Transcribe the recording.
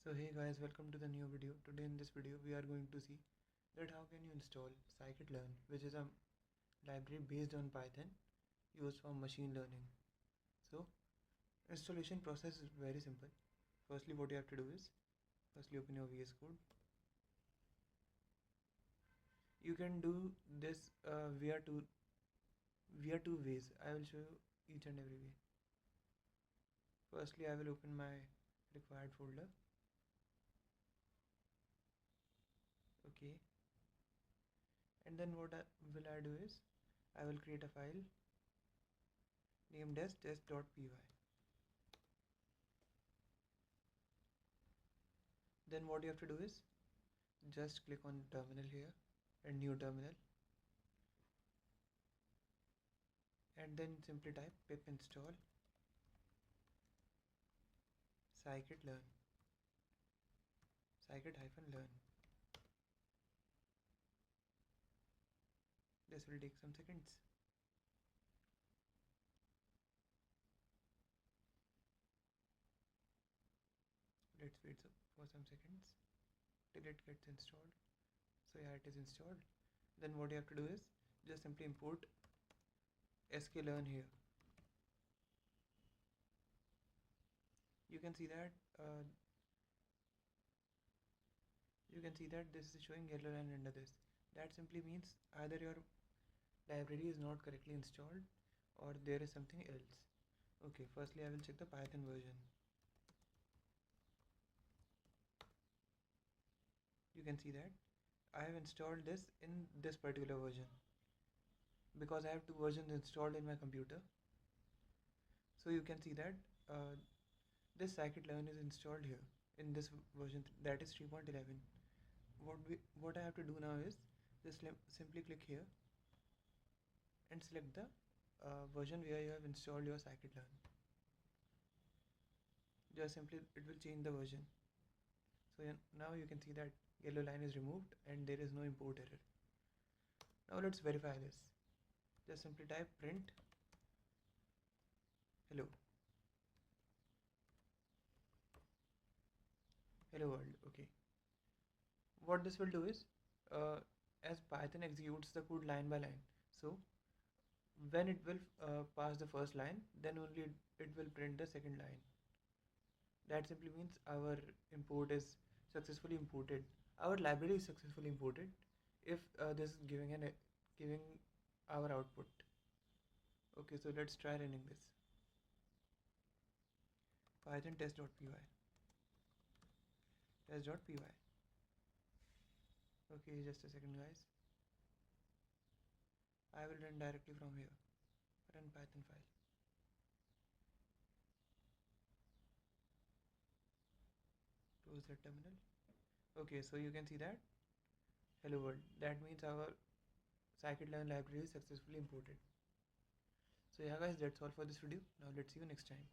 So hey guys, welcome to the new video. Today in this video we are going to see that how can you install Scikit-learn, which is a library based on Python used for machine learning. So installation process is very simple. Firstly, what you have to do is open your VSCode. You can do this via two ways. I will show you each and every way. Firstly, I will open my required folder. Okay, and then what will I do is I will create a file named as test.py. Then what you have to do is just click on terminal here and new terminal, and then simply type pip install scikit-learn. This will take some seconds. Let's wait for some seconds till it gets installed. So yeah, it is installed. Then what you have to do is just simply import Sklearn here. You can see that this is showing yellow line under this. That simply means either your library is not correctly installed or there is something else. Okay, firstly I will check the Python version. You can see that I have installed this in this particular version because I have two versions installed in my computer. So you can see that this Scikit-learn is installed here in this version, that is 3.11. What I have to do now is just simply click here and select the version where you have installed your Scikit-learn. Just simply it will change the version. So now you can see that yellow line is removed and there is no import error. Now let's verify this. Just simply type print hello world. Okay, what this will do is as Python executes the code line by line, so when it will pass the first line, then only it will print the second line. That simply means our import is successfully imported. Our library is successfully imported if this is giving our output. Okay, so let's try running this. Python test.py. Okay, just a second guys. I will run directly from here. Run Python file. Close the terminal. Okay, so you can see that hello world. That means our Scikit-learn library is successfully imported. So yeah guys, that's all for this video. Now let's see you next time.